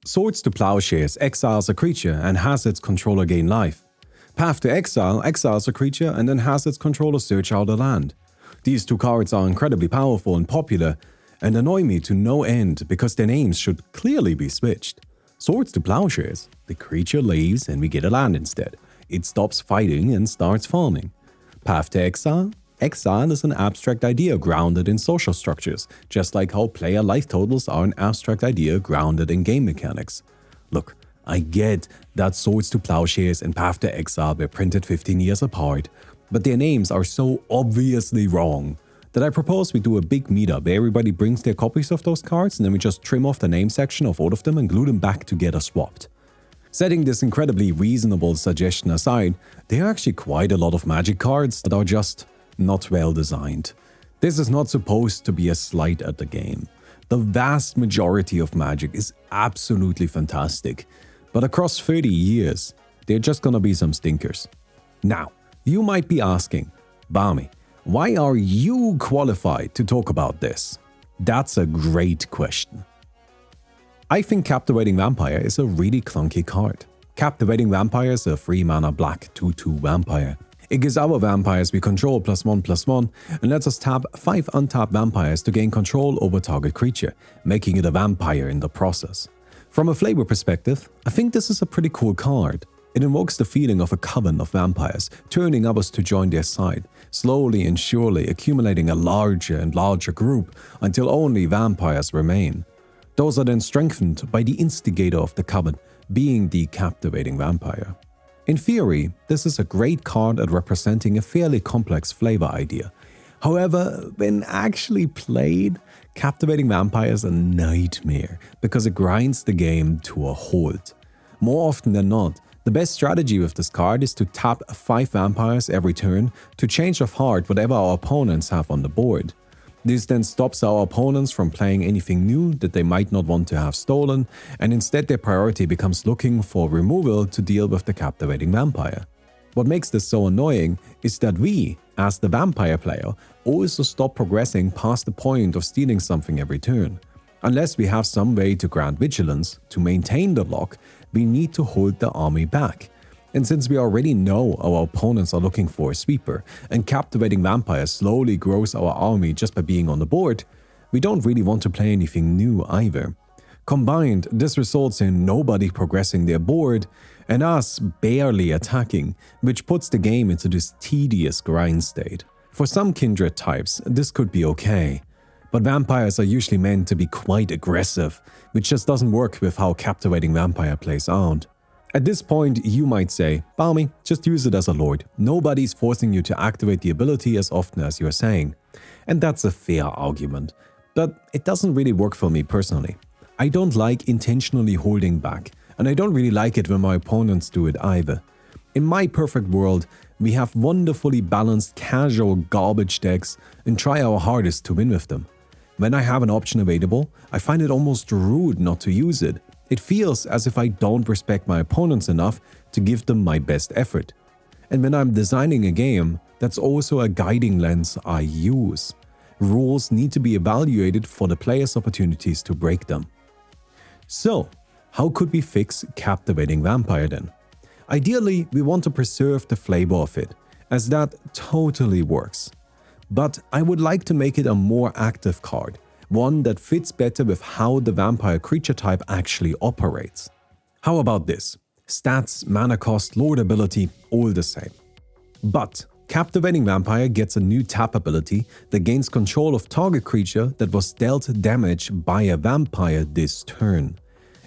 Swords to Plowshares exiles a creature and has its controller gain life. Path to Exile exiles a creature and then has its controller search out a land. These two cards are incredibly powerful and popular, and annoy me to no end because their names should clearly be switched. Swords to Plowshares, the creature leaves and we get a land instead. It stops fighting and starts farming. Path to Exile? Exile is an abstract idea grounded in social structures, just like how player life totals are an abstract idea grounded in game mechanics. Look, I get that Swords to Plowshares and Path to Exile were printed 15 years apart, but their names are so obviously wrong that I propose we do a big meetup where everybody brings their copies of those cards and then we just trim off the name section of all of them and glue them back together swapped. Setting this incredibly reasonable suggestion aside, there are actually quite a lot of Magic cards that are just not well designed. This is not supposed to be a slight at the game. The vast majority of Magic is absolutely fantastic, but across 30 years, there are just gonna be some stinkers. Now, you might be asking, Baumi, why are you qualified to talk about this? That's a great question. I think Captivating Vampire is a really clunky card. Captivating Vampire is a 3-mana black 2/2 vampire. It gives our vampires we control +1/+1 and lets us tap 5 untapped vampires to gain control over target creature, making it a vampire in the process. From a flavor perspective, I think this is a pretty cool card. It invokes the feeling of a coven of vampires, turning others to join their side, slowly and surely accumulating a larger and larger group until only vampires remain. Those are then strengthened by the instigator of the coven, being the Captivating Vampire. In theory, this is a great card at representing a fairly complex flavor idea. However, when actually played, Captivating Vampire is a nightmare because it grinds the game to a halt. More often than not, the best strategy with this card is to tap 5 vampires every turn to change of heart whatever our opponents have on the board. This then stops our opponents from playing anything new that they might not want to have stolen, and instead their priority becomes looking for removal to deal with the Captivating Vampire. What makes this so annoying is that we, as the vampire player, also stop progressing past the point of stealing something every turn. Unless we have some way to grant vigilance to maintain the lock, we need to hold the army back. And since we already know our opponents are looking for a sweeper, and Captivating Vampire slowly grows our army just by being on the board, we don't really want to play anything new either. Combined, this results in nobody progressing their board, and us barely attacking, which puts the game into this tedious grind state. For some kindred types, this could be okay, but vampires are usually meant to be quite aggressive, which just doesn't work with how Captivating Vampire plays out. At this point, you might say, Baumi, just use it as a lord. Nobody's forcing you to activate the ability as often as you're saying. And that's a fair argument, but it doesn't really work for me personally. I don't like intentionally holding back, and I don't really like it when my opponents do it either. In my perfect world, we have wonderfully balanced casual garbage decks and try our hardest to win with them. When I have an option available, I find it almost rude not to use it. It feels as if I don't respect my opponents enough to give them my best effort. And when I'm designing a game, that's also a guiding lens I use. Rules need to be evaluated for the player's opportunities to break them. So, how could we fix Captivating Vampire then? Ideally, we want to preserve the flavor of it, as that totally works. But I would like to make it a more active card, one that fits better with how the vampire creature type actually operates. How about this? Stats, mana cost, lord ability, all the same. But Captivating Vampire gets a new tap ability that gains control of target creature that was dealt damage by a vampire this turn.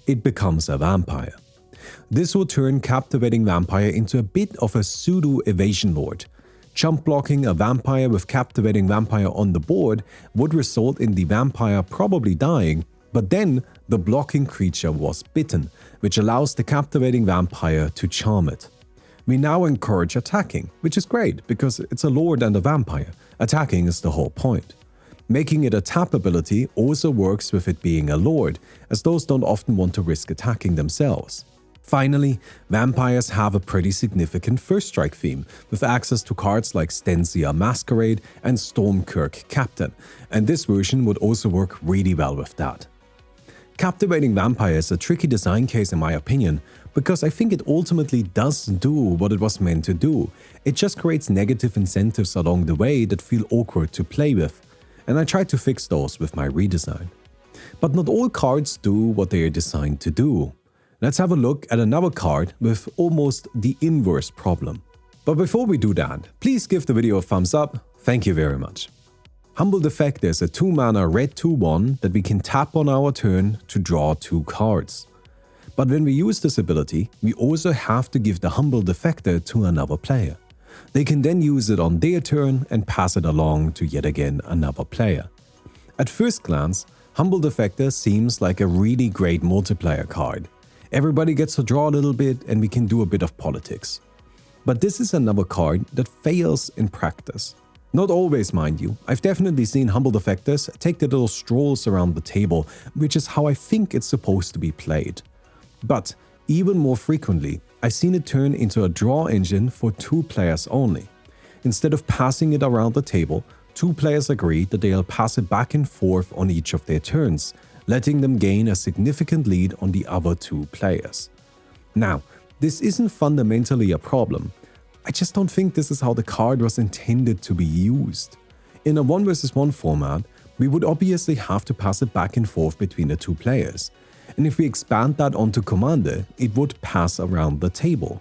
It becomes a vampire. This will turn Captivating Vampire into a bit of a pseudo evasion lord. Jump blocking a vampire with Captivating Vampire on the board would result in the vampire probably dying, but then the blocking creature was bitten, which allows the Captivating Vampire to charm it. We now encourage attacking, which is great because it's a lord and a vampire. Attacking is the whole point. Making it a tap ability also works with it being a lord, as those don't often want to risk attacking themselves. Finally, vampires have a pretty significant first strike theme, with access to cards like Stensia Masquerade and Stormkirk Captain, and this version would also work really well with that. Captivating Vampire is a tricky design case in my opinion, because I think it ultimately does do what it was meant to do. It just creates negative incentives along the way that feel awkward to play with, and I tried to fix those with my redesign. But not all cards do what they are designed to do. Let's have a look at another card with almost the inverse problem. But before we do that, please give the video a thumbs up, thank you very much. Humble Defector is a 2-mana red 2/1 that we can tap on our turn to draw 2 cards. But when we use this ability, we also have to give the Humble Defector to another player. They can then use it on their turn and pass it along to yet again another player. At first glance, Humble Defector seems like a really great multiplayer card. Everybody gets to draw a little bit and we can do a bit of politics. But this is another card that fails in practice. Not always, mind you. I've definitely seen Humble Defectors take their little strolls around the table, which is how I think it's supposed to be played. But even more frequently, I've seen it turn into a draw engine for 2 players only. Instead of passing it around the table, 2 players agree that they'll pass it back and forth on each of their turns, letting them gain a significant lead on the other 2 players. Now, this isn't fundamentally a problem. I just don't think this is how the card was intended to be used. In a 1 versus 1 format, we would obviously have to pass it back and forth between the 2 players. And if we expand that onto Commander, it would pass around the table.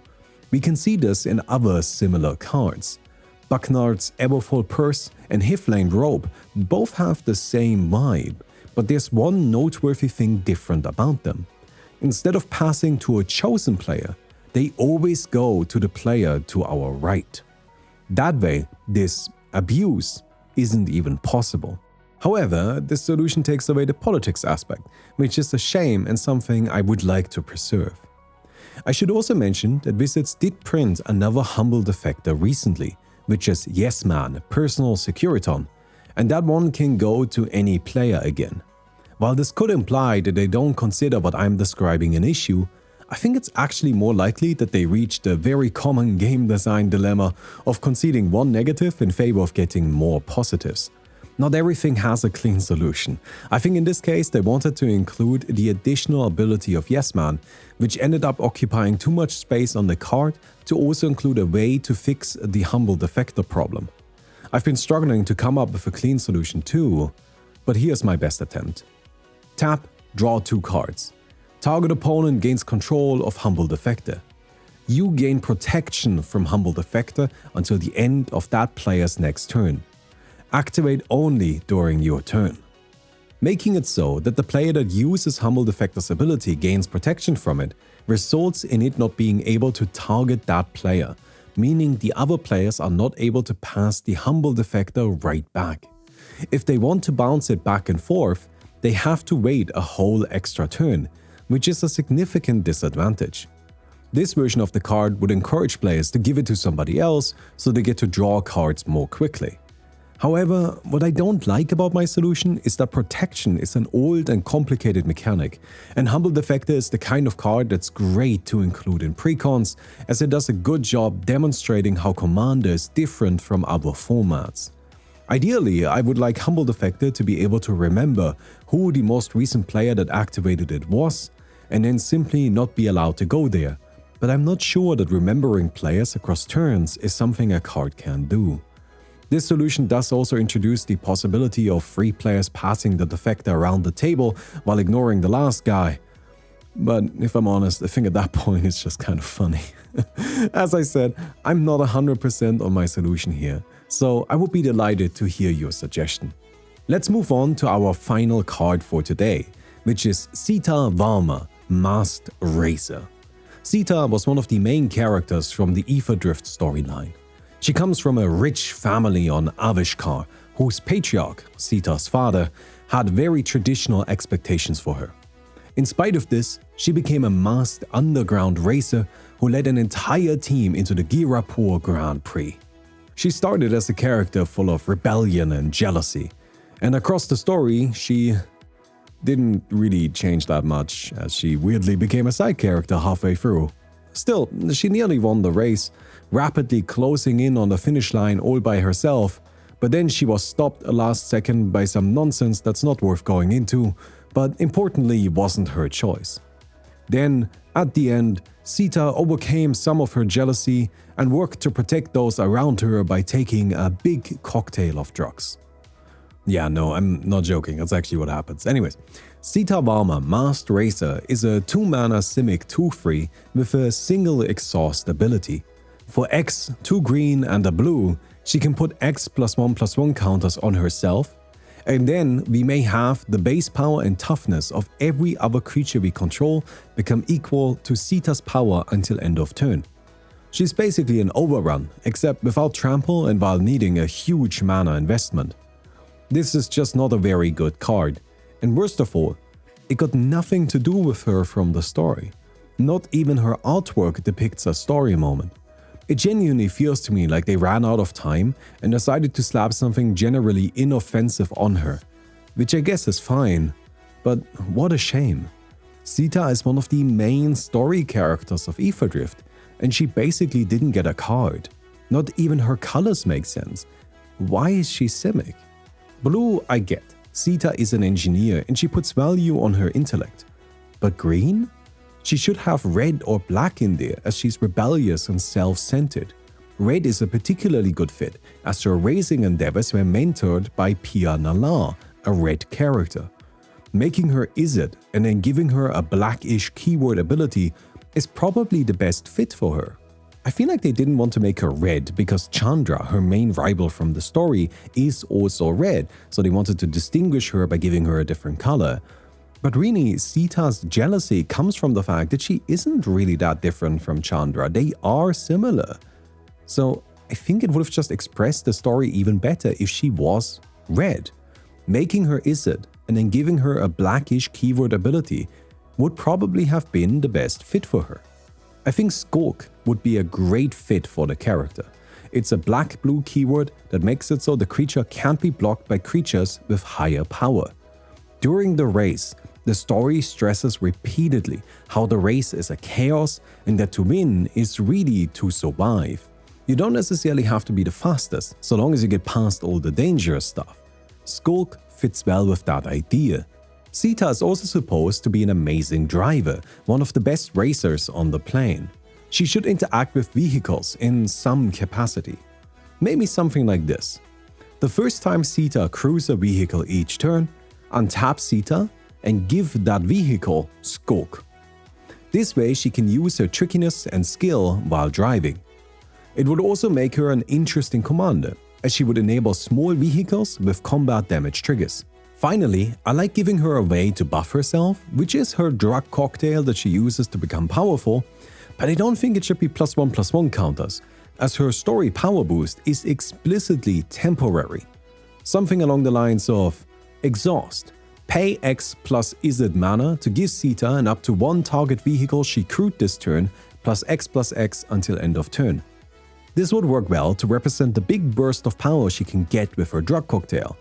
We can see this in other similar cards. Bucknard's Everfull Purse and Hiflane Robe both have the same vibe, but there's one noteworthy thing different about them. Instead of passing to a chosen player, they always go to the player to our right. That way, this abuse isn't even possible. However, this solution takes away the politics aspect, which is a shame and something I would like to preserve. I should also mention that Wizards did print another Humble Defector recently, which is Yes Man Personal Securiton, and that one can go to any player again. While this could imply that they don't consider what I'm describing an issue, I think it's actually more likely that they reached the very common game design dilemma of conceding one negative in favor of getting more positives. Not everything has a clean solution. I think in this case they wanted to include the additional ability of Yes Man, which ended up occupying too much space on the card to also include a way to fix the Humble Defector problem. I've been struggling to come up with a clean solution too, but here's my best attempt. Tap, draw 2 cards. Target opponent gains control of Humble Defector. You gain protection from Humble Defector until the end of that player's next turn. Activate only during your turn. Making it so that the player that uses Humble Defector's ability gains protection from it results in it not being able to target that player, meaning the other players are not able to pass the Humble Defector right back. If they want to bounce it back and forth, they have to wait a whole extra turn, which is a significant disadvantage. This version of the card would encourage players to give it to somebody else so they get to draw cards more quickly. However, what I don't like about my solution is that protection is an old and complicated mechanic, and Humble Defector is the kind of card that's great to include in precons, as it does a good job demonstrating how Commander is different from other formats. Ideally, I would like Humble Defector to be able to remember who the most recent player that activated it was, and then simply not be allowed to go there, but I'm not sure that remembering players across turns is something a card can do. This solution does also introduce the possibility of 3 players passing the Defector around the table while ignoring the last guy. But if I'm honest, I think at that point it's just kind of funny. As I said, I'm not 100% on my solution here, so I would be delighted to hear your suggestion. Let's move on to our final card for today, which is Sitta Varma, Masked Racer. Sitta was one of the main characters from the Ether Drift storyline. She comes from a rich family on Avishkar, whose patriarch, Sitta's father, had very traditional expectations for her. In spite of this, she became a masked underground racer who led an entire team into the Girapur Grand Prix. She started as a character full of rebellion and jealousy, and across the story, she didn't really change that much, as she weirdly became a side character halfway through. Still, she nearly won the race, rapidly closing in on the finish line all by herself, but then she was stopped a last second by some nonsense that's not worth going into, but importantly wasn't her choice. Then, at the end, Sitta overcame some of her jealousy and worked to protect those around her by taking a big cocktail of drugs. Yeah, no, I'm not joking, that's actually what happens. Anyways, Sitta Varma, Masked Racer, is a 2-mana Simic 2/3 with a single exhaust ability. For X, 2 green and a blue, she can put X +1/+1 counters on herself, and then we may have the base power and toughness of every other creature we control become equal to Sitta's power until end of turn. She's basically an overrun, except without trample and while needing a huge mana investment. This is just not a very good card, and worst of all, it got nothing to do with her from the story. Not even her artwork depicts a story moment. It genuinely feels to me like they ran out of time and decided to slap something generally inoffensive on her, which I guess is fine, but what a shame. Sitta is one of the main story characters of Aether Drift, and she basically didn't get a card. Not even her colors make sense. Why is she Simic? Blue, I get. Sitta is an engineer and she puts value on her intellect. But green? She should have red or black in there as she's rebellious and self-centered. Red is a particularly good fit as her racing endeavors were mentored by Pia Nala, a red character. Making her Izzet and then giving her a blackish keyword ability is probably the best fit for her. I feel like they didn't want to make her red because Chandra, her main rival from the story, is also red, so they wanted to distinguish her by giving her a different color. But really, Sitta's jealousy comes from the fact that she isn't really that different from Chandra. They are similar. So I think it would have just expressed the story even better if she was red. Making her Izzet and then giving her a blackish keyword ability would probably have been the best fit for her. I think Skulk would be a great fit for the character. It's a black-blue keyword that makes it so the creature can't be blocked by creatures with higher power. During the race, the story stresses repeatedly how the race is a chaos and that to win is really to survive. You don't necessarily have to be the fastest, so long as you get past all the dangerous stuff. Skulk fits well with that idea. Sitta is also supposed to be an amazing driver, one of the best racers on the plane. She should interact with vehicles in some capacity. Maybe something like this. The first time Sitta crews a vehicle each turn, untap Sitta and give that vehicle Skulk. This way she can use her trickiness and skill while driving. It would also make her an interesting commander, as she would enable small vehicles with combat damage triggers. Finally, I like giving her a way to buff herself, which is her drug cocktail that she uses to become powerful, but I don't think it should be +1/+1 counters, as her story power boost is explicitly temporary. Something along the lines of Exhaust. Pay X plus Izzet mana to give Sitta an up to 1 target vehicle she crewed this turn +X until end of turn. This would work well to represent the big burst of power she can get with her drug cocktail.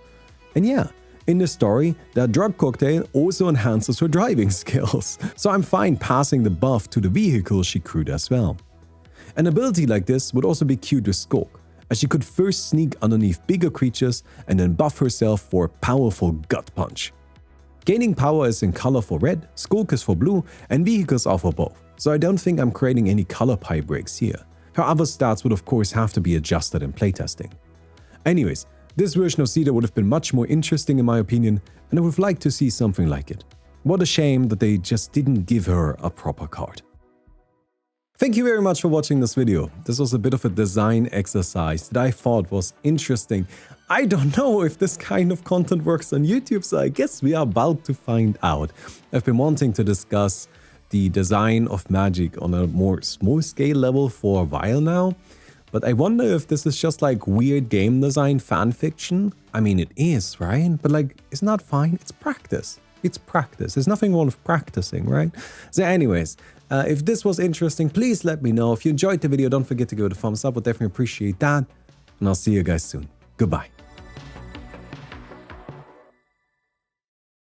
And yeah, in the story, that drug cocktail also enhances her driving skills, so I'm fine passing the buff to the vehicle she crewed as well. An ability like this would also be cute with Skulk, as she could first sneak underneath bigger creatures and then buff herself for a powerful gut punch. Gaining power is in color for red, Skulk is for blue, and vehicles are for both, so I don't think I'm creating any color pie breaks here. Her other stats would of course have to be adjusted in playtesting. Anyways, this version of Sitta would have been much more interesting in my opinion, and I would have liked to see something like it. What a shame that they just didn't give her a proper card. Thank you very much for watching this video. This was a bit of a design exercise that I thought was interesting. I don't know if this kind of content works on YouTube, so I guess we are about to find out. I've been wanting to discuss the design of Magic on a more small-scale level for a while now, but I wonder if this is just like weird game design fan fiction. I mean, it is, right? But like, isn't that fine? It's practice. It's practice. There's nothing wrong with practicing, right? So anyways, if this was interesting, please let me know. If you enjoyed the video, don't forget to give it a thumbs up. I'll definitely appreciate that. And I'll see you guys soon. Goodbye.